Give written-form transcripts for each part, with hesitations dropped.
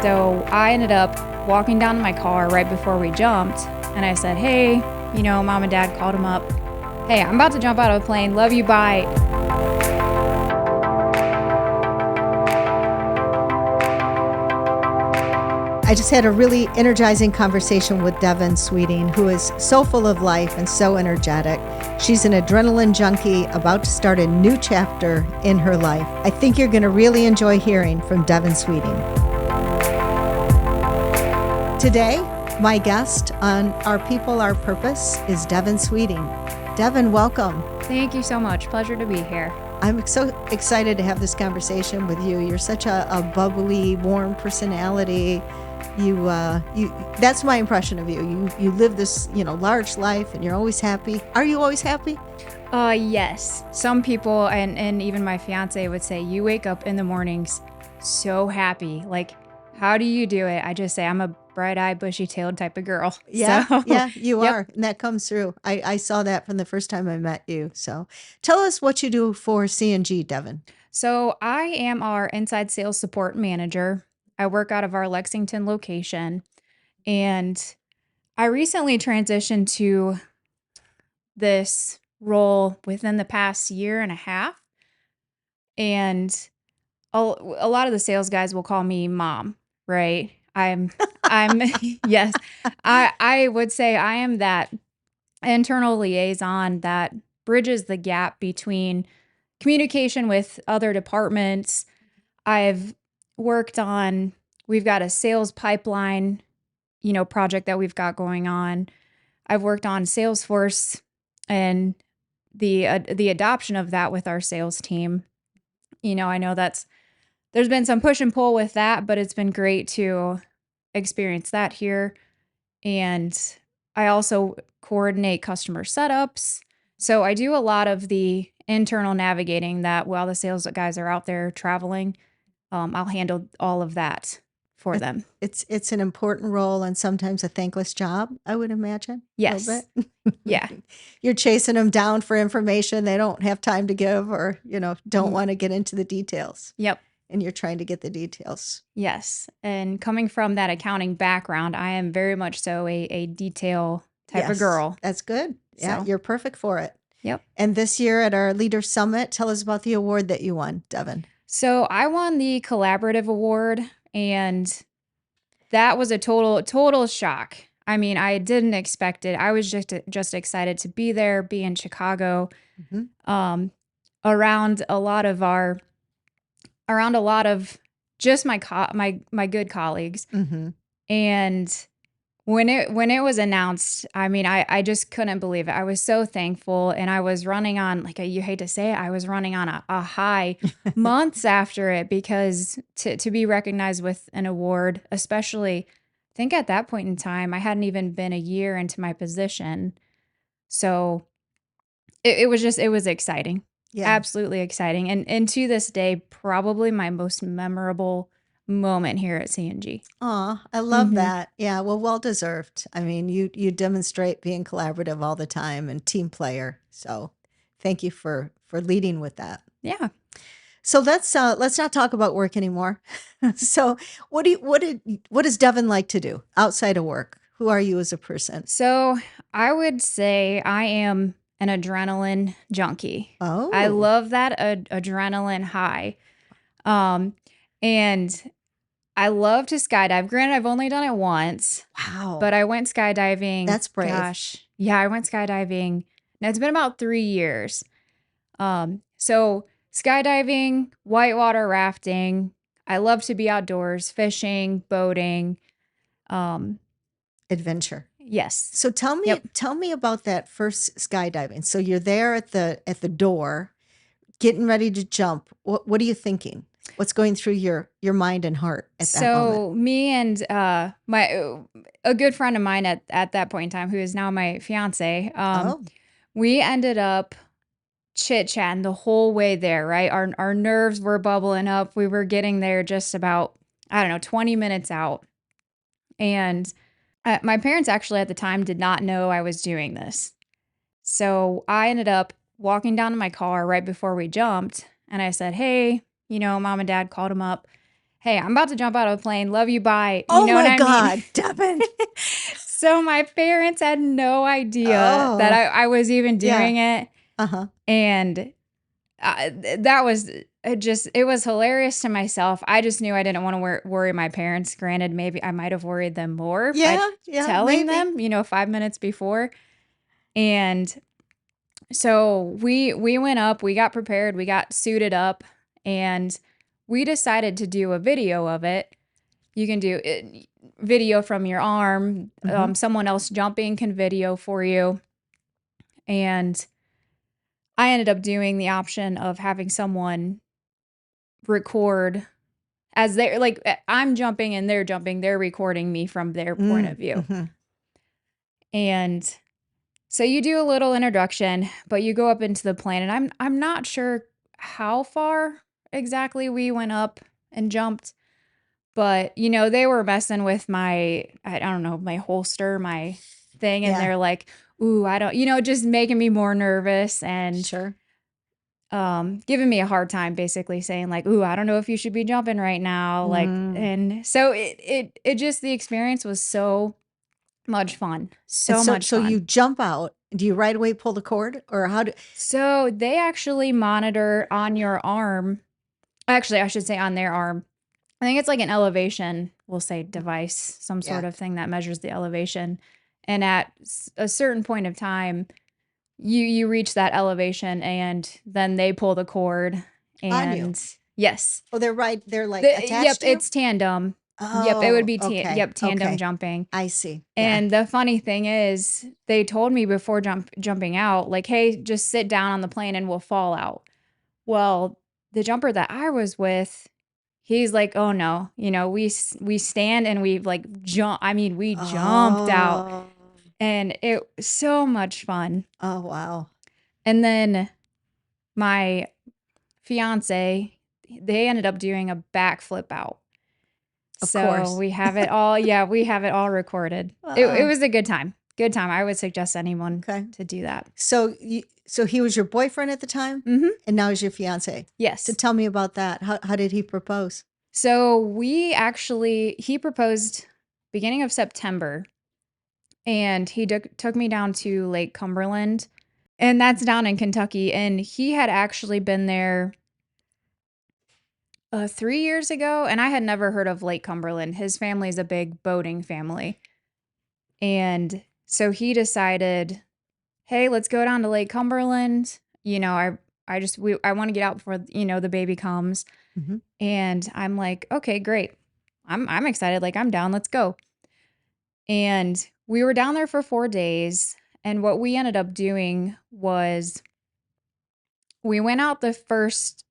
So I ended up walking down to my car right before we jumped, and I said, hey, mom and dad called him up. Hey, I'm about to jump out of a plane. Love you, bye. I just had a really energizing conversation with Devin Sweeting, who is so full of life and so energetic. She's an adrenaline junkie about to start a new chapter in her life. I think you're going to really enjoy hearing from Devin Sweeting. Today, my guest on Our People, Our Purpose is Devin Sweeting. Devin, welcome. Thank you so much. Pleasure to be here. I'm so excited to have this conversation with you. You're such a bubbly, warm personality. You that's my impression of you. You live this, large life and you're always happy. Are you always happy? Yes. Some people and even my fiance would say you wake up in the mornings so happy. Like, how do you do it? I just say I'm a bright-eyed, bushy-tailed type of girl. Yeah, So, yeah, you yep. are. And that comes through. I saw that from the first time I met you. So tell us what you do for C&G, Devin. So I am our inside sales support manager. I work out of our Lexington location, and I recently transitioned to this role within the past year and a half. And a lot of the sales guys will call me mom, right? I'm yes. I would say I am that internal liaison that bridges the gap between communication with other departments. I've worked on, we've got a sales pipeline, project that we've got going on. I've worked on Salesforce and the adoption of that with our sales team. I know there's been some push and pull with that, but it's been great to experience that here. And I also coordinate customer setups. So I do a lot of the internal navigating that while the sales guys are out there traveling. I'll handle all of that for them. It's an important role and sometimes a thankless job, I would imagine. Yes. A little bit. Yeah. You're chasing them down for information they don't have time to give or, don't want to get into the details. Yep. And you're trying to get the details. Yes. And coming from that accounting background, I am very much so a detail type of girl. That's good. Yeah, So. You're perfect for it. Yep. And this year at our Leader Summit, tell us about the award that you won, Devin. So I won the collaborative award, and that was a total shock. I mean, I didn't expect it. I was just excited to be there, be in Chicago, around a lot of just my good colleagues. Mm-hmm. And when it was announced, I mean, I just couldn't believe it. I was so thankful, and I was running on, you hate to say it, I was running on a high months after it, because to be recognized with an award, especially, I think at that point in time, I hadn't even been a year into my position. So it was exciting. Yeah. Absolutely exciting. And to this day, probably my most memorable moment here at C&G. Aw, I love that. Yeah, well deserved. I mean, you demonstrate being collaborative all the time and team player. So thank you for leading with that. Yeah. So let's not talk about work anymore. So what does Devin like to do outside of work? Who are you as a person? So I would say I am an adrenaline junkie. Oh. I love that adrenaline high. And I love to skydive. Granted, I've only done it once. Wow. But I went skydiving. That's brave. Gosh. Yeah, I went skydiving. Now it's been about 3 years. So skydiving, whitewater rafting. I love to be outdoors, fishing, boating. Adventure. Yes. So tell me about that first skydiving. So you're there at the door, getting ready to jump. What are you thinking? What's going through your mind and heart at that moment? So me and a good friend of mine at that point in time, who is now my fiance, we ended up chit-chatting the whole way there, right? Our nerves were bubbling up. We were getting there just about, 20 minutes out. And my parents actually at the time did not know I was doing this. So I ended up walking down to my car right before we jumped, and I said, hey, mom and dad called him up. hey, I'm about to jump out of a plane. Love you. Bye. You Oh know what my I mean? God, Devin. So my parents had no idea that Oh, I was even yeah. doing it. Uh-huh. And that was it was hilarious to myself. I just knew I didn't want to worry my parents. Granted, maybe I might have worried them more by Yeah, yeah, telling maybe. them, 5 minutes before. And so we went up, we got prepared, we got suited up, and we decided to do a video of it. You can do it, video from your arm. Mm-hmm. Someone else jumping can video for you. And I ended up doing the option of having someone record as they're like, I'm jumping and they're jumping, they're recording me from their point of view. Mm-hmm. And so you do a little introduction, but you go up into the plane, and I'm not sure how far exactly we went up and jumped, but they were messing with I don't know, my holster, my thing, and Yeah, they're like, "Ooh, I don't," just making me more nervous and sure. giving me a hard time, basically saying like, "Ooh, I don't know if you should be jumping right now." Like, Mm. and so it just the experience was so much fun, And so so much so you fun. jump out. Do you right away pull the cord or how do So they actually monitor on your arm. Actually, I should say on their arm. I think it's like an elevation, we'll say device, some Yeah. sort of thing that measures the elevation. And at a certain point of time, you reach that elevation, and then they pull the cord. On you? And yes, Oh, they're like yep, attached to you? it's tandem. Yep, it would Oh, be okay. yep, tandem Okay. jumping. I see. Yeah. And the funny thing is, they told me before jumping out, like, "Hey, just sit down on the plane and we'll fall out." Well, the jumper that I was with, he's like, "Oh no, we stand and we've like jump. I mean, we jumped out, Oh. and it was so much fun." Oh, wow. And then my fiance, they ended up doing a backflip out. Of So course. we have it all. Yeah, we have it all recorded. It Oh, was a good time. Good time. I would suggest anyone okay. to do that. So he was your boyfriend at the time Hmm. and now he's your fiance. So Yes. tell me about that. How did he propose? So he proposed beginning of September, and he took me down to Lake Cumberland, and that's down in Kentucky. And he had actually been there 3 years ago, and I had never heard of Lake Cumberland. His family is a big boating family. And so he decided, hey, let's go down to Lake Cumberland. I want to get out before, the baby comes. Hmm. And I'm like, okay, great. I'm excited. Like, I'm down. Let's go. And we were down there for 4 days. And what we ended up doing was we went out the first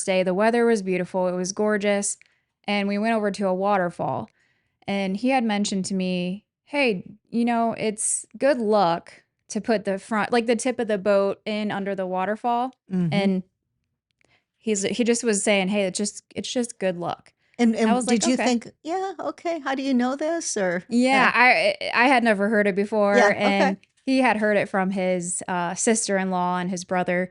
day. The weather was beautiful. It was gorgeous. And we went over to a waterfall. And he had mentioned to me, hey, it's good luck to put the front, like the tip of the boat in under the waterfall. Hmm. And he just was saying, hey, it's just good luck. I And was like, did you okay. think, yeah, okay, how do you know this? Or Yeah, I had never heard it before, yeah, okay. and he had heard it from his sister-in-law and his brother,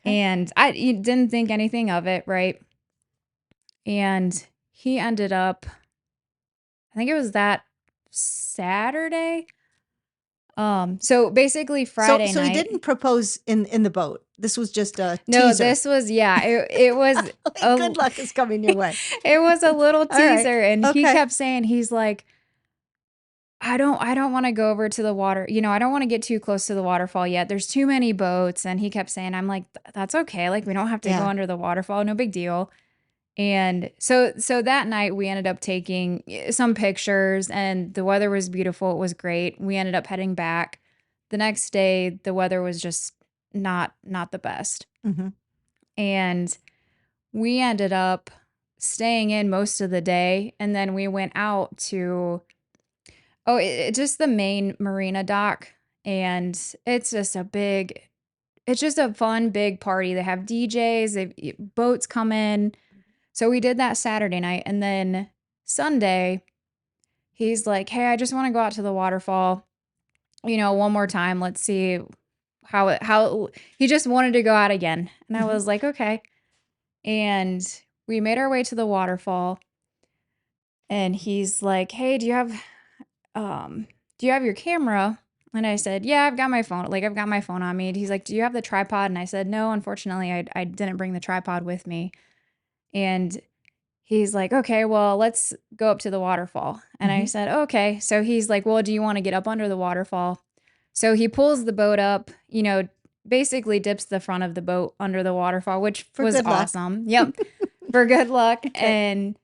Okay. and he didn't think anything of it, right? And he ended up, I think it was that Saturday. So basically So Friday so he night. didn't propose in the boat. This was just a No, teaser. this was, yeah, it was Like, a good luck is coming your way. it was a little All right. teaser, and he Okay. kept saying, he's like, I don't wanna go over to the water, I don't wanna get too close to the waterfall yet. There's too many boats. And he kept saying, I'm like, That's okay. Like, we don't have to go Yeah. under the waterfall. No big deal." And so that night we ended up taking some pictures, and the weather was beautiful. It was great. We ended up heading back. The next day, the weather was just not the best. Hmm. And we ended up staying in most of the day, and then we went out to just the main marina dock, and it's just a fun big party. They have DJs, boats come in. So we did that Saturday night, and then Sunday, he's like, "Hey, I just want to go out to the waterfall, one more time. Let's see how he just wanted to go out again." And I Hmm. was like, "Okay." And we made our way to the waterfall, and he's like, "Hey, do you have your camera?" And I said, "Yeah, I've got my phone. Like, I've got my phone on me." He's like, "Do you have the tripod?" And I said, "No, unfortunately, I didn't bring the tripod with me." And he's like, "Okay, well, let's go up to the waterfall." And I Mhm. said, "Okay." So he's like, "Well, do you want to get up under the waterfall?" So he pulls the boat up, basically dips the front of the boat under the waterfall, which For was good luck. awesome. Yep, for good luck. Okay. And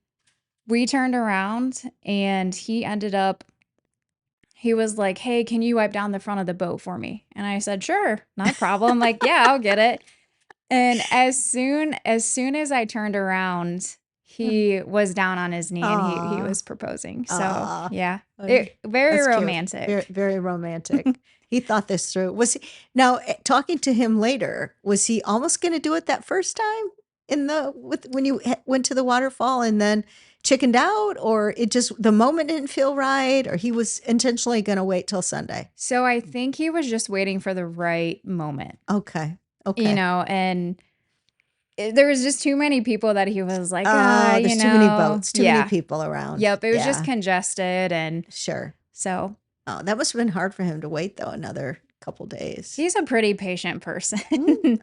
we turned around, and he was like, "Hey, can you wipe down the front of the boat for me?" And I said, "Sure, not a problem." Like, "Yeah, I'll get it." And as soon as I turned around, he was down on his knee and he Aw. was proposing. So, Aw. yeah. Oh, It very that's cute. Very, romantic. very romantic. He thought this through. Was he now talking to him later? Was he almost going to do it that first time in the with when you went to the waterfall and then chickened out, or it just the moment didn't feel right, or he was intentionally going to wait till Sunday? So I think he was just waiting for the right moment, Okay. Okay. and there was just too many people that he was like, There's too many boats, too many yeah. people around. Yep, it was just Yeah, congested, and sure. so Oh, that must have been hard for him to wait though another couple days. he's a pretty patient person.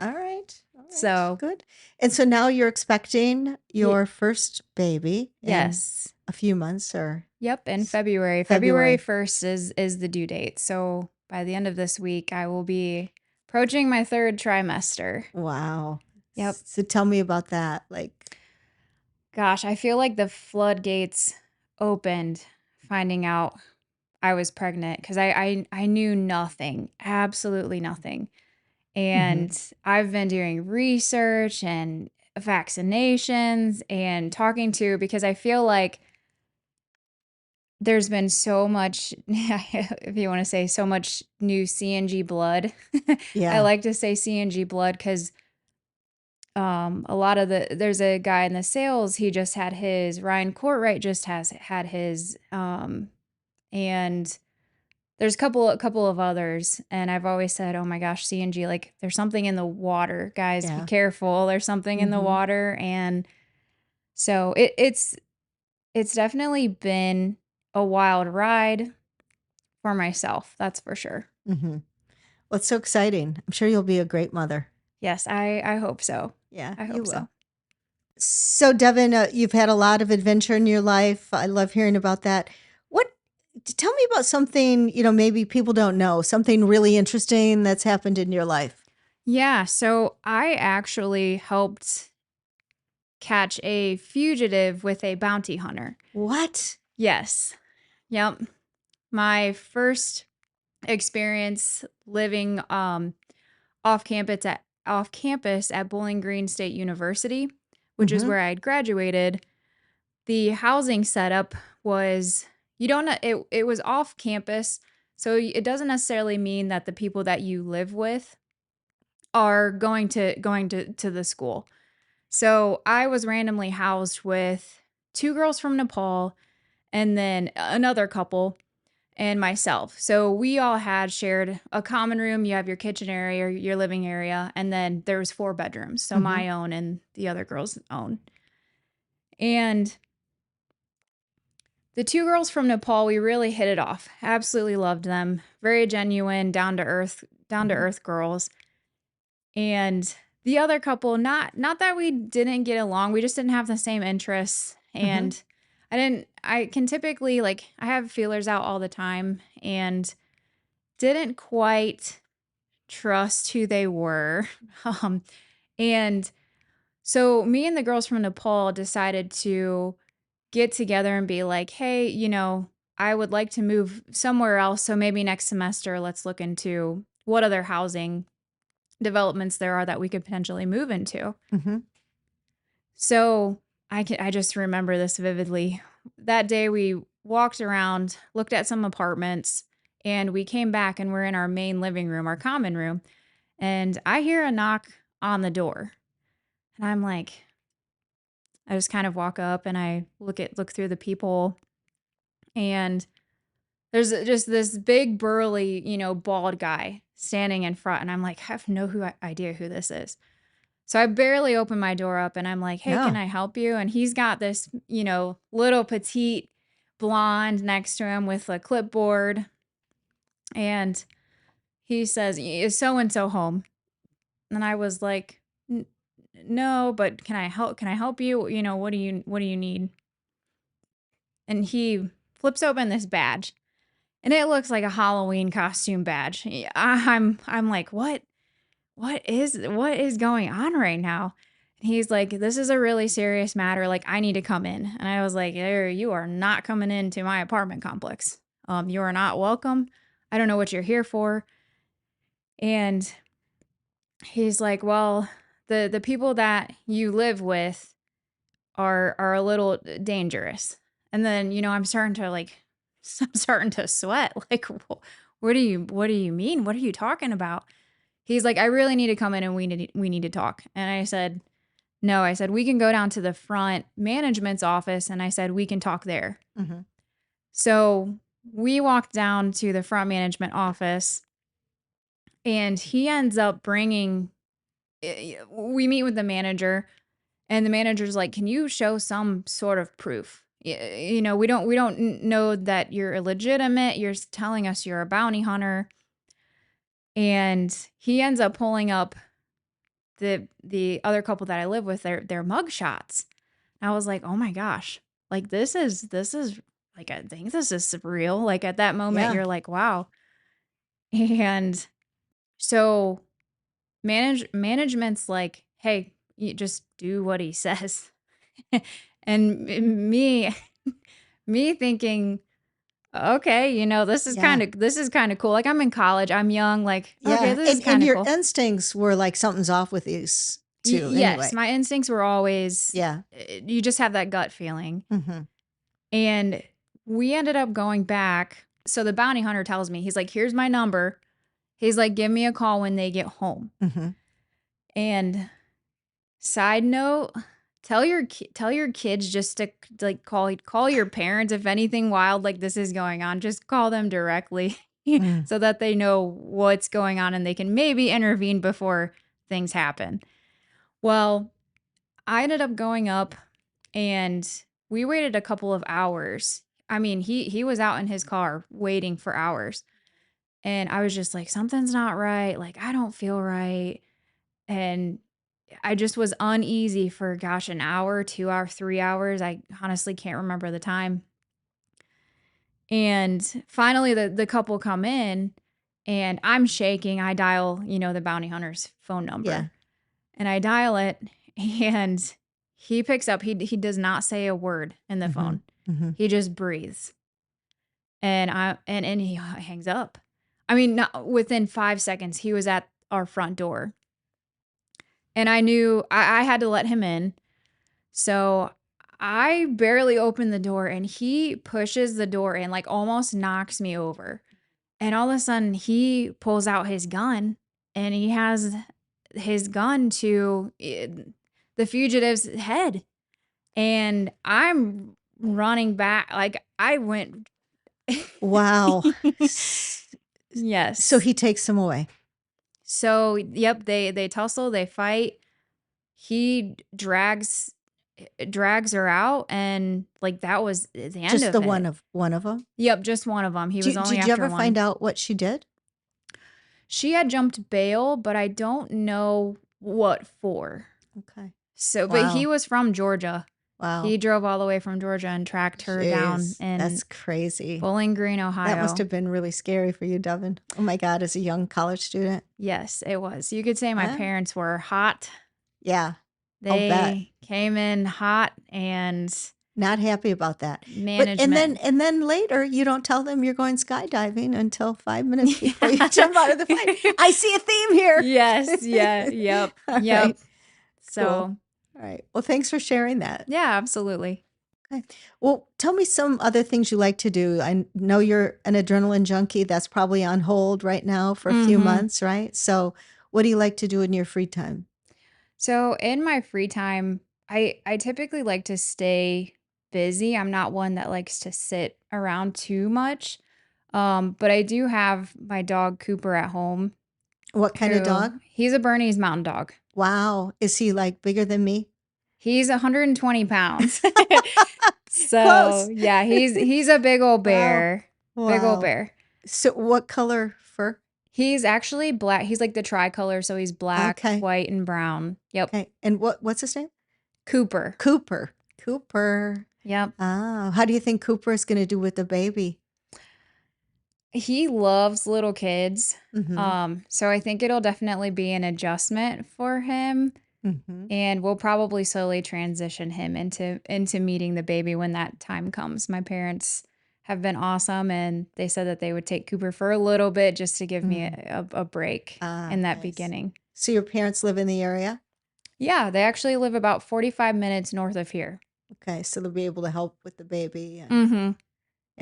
All right. All right. So, Good. And so now you're expecting ye your first baby in yes. a few months or Yep, in February. February February. 1st is the due date. So by the end of this week, I will be approaching my third trimester. Wow. Yep. So tell me about that. Like, Gosh, I feel like the floodgates opened finding out I was pregnant because I knew nothing, absolutely nothing. hmm And I've been doing research and vaccinations and talking to because I feel like there's been so much, if you wanna say, so much new CNG blood. I yeah, like to say CNG blood 'cause, a lot of there's a guy in the sales, he just had his, Ryan Courtwright just has had his, and there's a couple of others, and I've always said, "Oh my gosh, CNG, like, there's something in the water, guys, be yeah. careful, there's something in the hmm water," and so it's definitely been a wild ride. For myself, that's for sure. hmm Well, it's so exciting. I'm sure you'll be a great mother. Yes, I hope so. Yeah, I you hope will. so. So, Devin, you've had a lot of adventure in your life. I love hearing about that. What? Tell me about something maybe people don't know. Something really interesting that's happened in your life. Yeah, so I actually helped catch a fugitive with a bounty hunter. What? Yes. Yep. My first experience living off campus at Bowling Green State University, which is hmm where I'd graduated. The housing setup was, you don't know, it was off campus, so it doesn't necessarily mean that the people that you live with are going to the school. So I was randomly housed with two girls from Nepal and then another couple and myself. So we all had shared a common room. You have your kitchen area or your living area, and then there was four bedrooms. So hmm my own and the other girl's own. And the two girls from Nepal, we really hit it off. Absolutely loved them. Very genuine, down to hmm earth girls. And the other couple, not that we didn't get along, we just didn't have the same interests. hmm And I can typically, like, I have feelers out all the time and didn't quite trust who they were. Um, and so me and the girls from Nepal decided to get together and be like, "Hey, I would like to move somewhere else. So maybe next semester, let's look into what other housing developments there are that we could potentially move into." hmm So I just remember this vividly. That day we walked around, looked at some apartments, and we came back and we're in our main living room, our common room, and I hear a knock on the door. And I'm like, I just kind of walk up and I look through the people, and there's just this big burly, bald guy standing in front, and I'm like, I have no idea who this is. So I barely open my door up and I'm like, hey, can Yeah. I help you? And he's got this, little petite blonde next to him with a clipboard. And he says, is so and so home? And I was like, no, but can I help? Can I help you? What do you need? And he flips open this badge and it looks like a Halloween costume badge. I'm like, what is going on right now? And he's like, this is a really serious matter. Like, I need to come in. And I was like, you are not coming into my apartment complex. You are not welcome. I don't know what you're here for. And he's like, well, the people that you live with are a little dangerous. And then, I'm starting to I'm starting to sweat. Like, what do you mean? What are you talking about? He's like, I really need to come in and we need to talk. And I said, no, I said, we can go down to the front management's office. And I said, we can talk there. Mm-hmm. So we walked down to the front management office and he ends up we meet with the manager and the manager's like, can you show some sort of proof? We don't know that you're illegitimate. You're telling us you're a bounty hunter. And he ends up pulling up the other couple that I live with, their mug shots. I was like, oh my gosh, like this is like, I think this is surreal. Like at that moment, Yeah. you're like, wow. And so management's like, hey, you just do what he says. And me thinking, okay, Yeah. this is kind of cool. Like I'm in college, I'm young, like, okay, Yeah. this is And kind of your cool. instincts were like something's off with these two Yes, anyway. my instincts were always, Yeah. you just have that gut feeling. Mm-hmm. And we ended up going back. So the bounty hunter tells me, he's like, here's my number. He's like, give me a call when they get home. Mm-hmm. And side note, tell your kids just to like call your parents if anything wild like this is going on. Just call them directly Mm. so that they know what's going on and they can maybe intervene before things happen. Well, I ended up going up and we waited a couple of hours. I mean, he was out in his car waiting for hours. And I was just like, something's not right. Like, I don't feel right. And I just was uneasy for, gosh, an hour, 2 hour, 3 hours. I honestly can't remember the time. And finally, the couple come in and I'm shaking. I dial, the bounty hunter's phone Yeah. number and I dial it and he picks up. He does not say a word in the Mm-hmm. phone. Mm-hmm. He just breathes and he hangs up. I mean, not, within 5 seconds, he was at our front door. And I knew I had to let him in. So I barely opened the door and he pushes the door in, like almost knocks me over. And all of a sudden he pulls out his gun and he has his gun to the fugitive's head. And I'm running back. Like I went. Wow. So Yes. he takes them away. So, yep, they tussle, they fight. He drags her out and like that was the end Just of the it. one of them. Yep, just one of them. He was only Did you after ever one. find out what she did? She had jumped bail, but I don't know what for. Okay. So, but he Wow. was from Georgia. Wow. He drove all the way from Georgia and tracked her down Jeez, in that's crazy. Bowling Green, Ohio. That must have been really scary for you, Devin. Oh my God, as a young college student. Yes, it was. You could say my Huh? parents were hot. Yeah, I'll bet. They came in hot and Not happy about that. But management. and then later you don't tell them you're going skydiving until 5 minutes before you jump out of the plane. I see a theme here. Yes, yeah, yep, All yep. right, So, cool. All right. Well, thanks for sharing that. yeah, absolutely. Okay. Well, tell me some other things you like to do. I know you're an adrenaline junkie. That's probably on hold right now for a few months, right? So, what do you like to do in your free time? So, in my free time, I typically like to stay busy. I'm not one that likes to sit around too much. But I do have my dog Cooper at home. What kind of dog? He's a Bernese Mountain Dog. Wow. Is he like bigger than me? He's 120 pounds. So Close. yeah, he's a big old Wow. bear. Big old Wow. bear. So what color fur? He's actually black. He's like the tricolor, so he's black, Okay. white, and brown. Yep. Okay. And what's his name? Cooper. Cooper. Cooper. Yep. How do you think Cooper is going to do with the baby? He loves little kids. Mm-hmm. So I think it'll definitely be an adjustment for him. Mm-hmm. And we'll probably slowly transition him into meeting the baby when that time comes. My parents have been awesome, and they said that they would take Cooper for a little bit just to give me Mm. a break in that Nice. beginning. So your parents live in the area? Yeah, they actually live about 45 minutes north of here. Okay, so they'll be able to help with the baby. And Mm-hmm.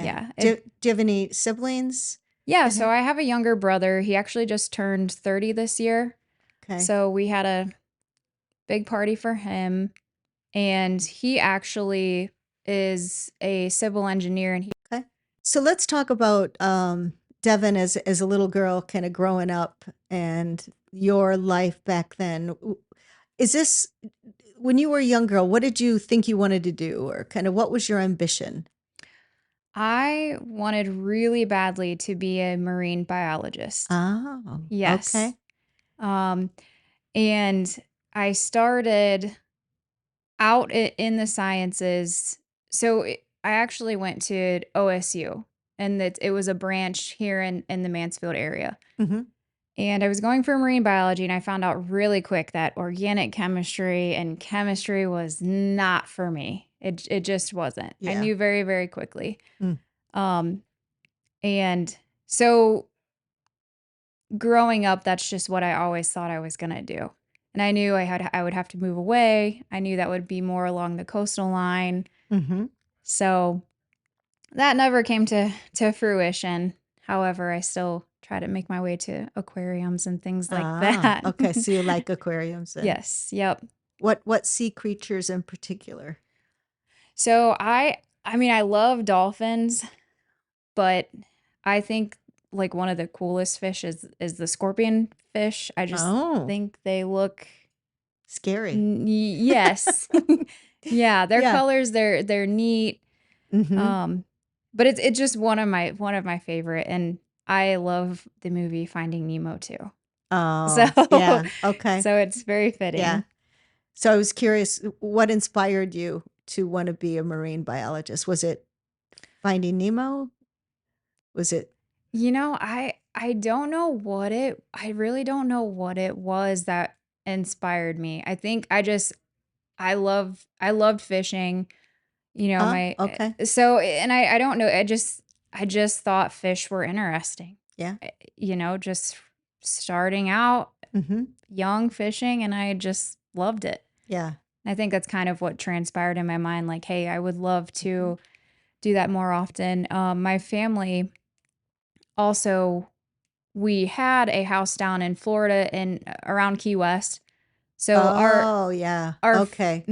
yeah. Yeah. Do you have any siblings Yeah, that so have? I have a younger brother. He actually just turned 30 this year. Okay. So we had a big party for him. And he actually is a civil engineer, and he Okay. So let's talk about Devin as a little girl, kind of growing up, and your life back then. Is this when you were a young girl? What did you think you wanted to do, or kind of what was your ambition? I wanted really badly to be a marine biologist. Oh, Yes. okay. Um, and I started out in the sciences. So I actually went to OSU, and it was a branch here in the Mansfield area. Mm-hmm. And I was going for marine biology, and I found out really quick that organic chemistry and chemistry was not for me. It just wasn't. I Yeah. knew very, very quickly. Mm. Um, and so growing up, that's just what I always thought I was gonna do. And I knew I would have to move away. I knew that would be more along the coastal line. Mm-hmm. So that never came to fruition. However, I still try to make my way to aquariums and things like that. Okay. So you like aquariums and Yes, yep. what sea creatures in particular? So I mean I love dolphins, but I think like one of the coolest fish is the scorpion fish. I just Oh, think they look scary. yes. Yeah, their Yeah. colors they're neat. Mm-hmm. Um but it's just one of my favorite, and I love the movie Finding Nemo too. So Oh, yeah. Okay. so it's very Yeah. fitting. So I was curious, what inspired you to want to be a marine biologist? Was it Finding Nemo? Was it? I don't know what it I really don't know what it was that inspired me. I think I loved fishing, my Okay. so and I don't know, I just thought fish were interesting. Yeah. Just starting out Mm-hmm. young fishing, and I just loved it. Yeah. I think that's kind of what transpired in my mind, like, hey, I would love Mm-hmm. to do that more often. My family also we had a house down in Florida and around Key West. So Oh, yeah. Okay.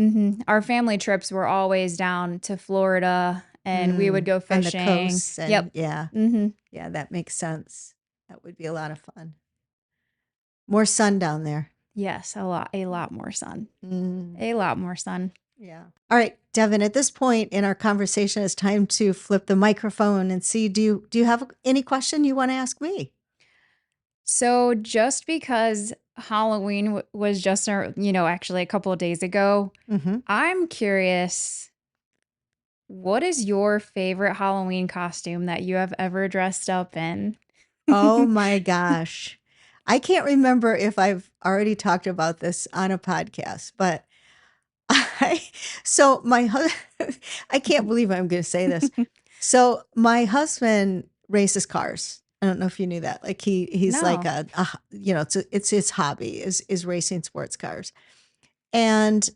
our family trips were always down to Florida, and we would Mm. go On the fishing. coasts and Yep. yeah. Mhm. Yeah, that makes sense. That would be a lot of fun. More sun down there. Yes, a lot more sun. Mm. A lot more sun. Yeah. All right, Devin, at this point in our conversation, it's time to flip the microphone and see, do you have any question you want to ask me? So just because Halloween was just actually a couple of days ago, Mm-hmm. I'm curious, what is your favorite Halloween costume that you have ever dressed up in? Oh my gosh. I can't remember if I've already talked about this on a podcast, but I so my husband I can't believe I'm going to say this. So my husband races cars. I don't know if you knew that. Like he's like No. it's his hobby is racing sports cars. And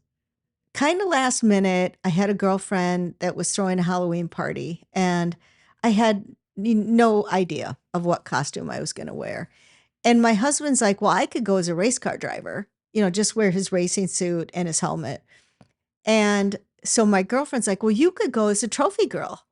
kind of last minute, I had a girlfriend that was throwing a Halloween party, and I had no idea of what costume I was going to wear. And my husband's like, well, I could go as a race car driver, just wear his racing suit and his helmet. And so my girlfriend's like, well, you could go as a trophy girl.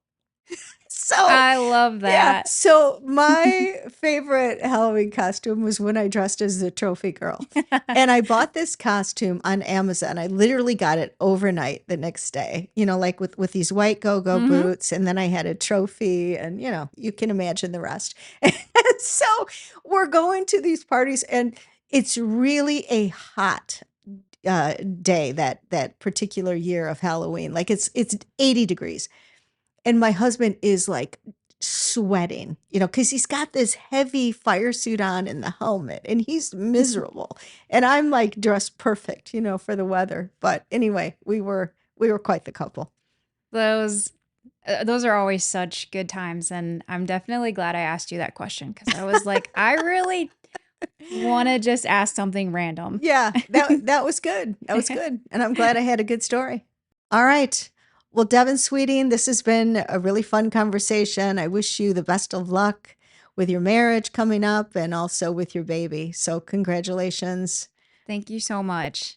So, I love yeah. that. So my favorite Halloween costume was when I dressed as the trophy girl. And I bought this costume on Amazon. I literally got it overnight the next day, like with these white go-go Mhm. boots. And then I had a trophy and, you can imagine the rest. And so we're going to these parties and it's really a hot day that particular year of Halloween. Like it's 80 degrees and my husband is like sweating, because he's got this heavy fire suit on and the helmet and he's miserable. And I'm like dressed perfect, for the weather. But anyway, we were quite the couple. Those those are always such good times, and I'm definitely glad I asked you that question because I was like, I really wanna just ask something random. Yeah, that was good. That was good. And I'm glad I had a good story. All right. Well, Devin Sweeting, this has been a really fun conversation. I wish you the best of luck with your marriage coming up and also with your baby. So, congratulations. Thank you so much.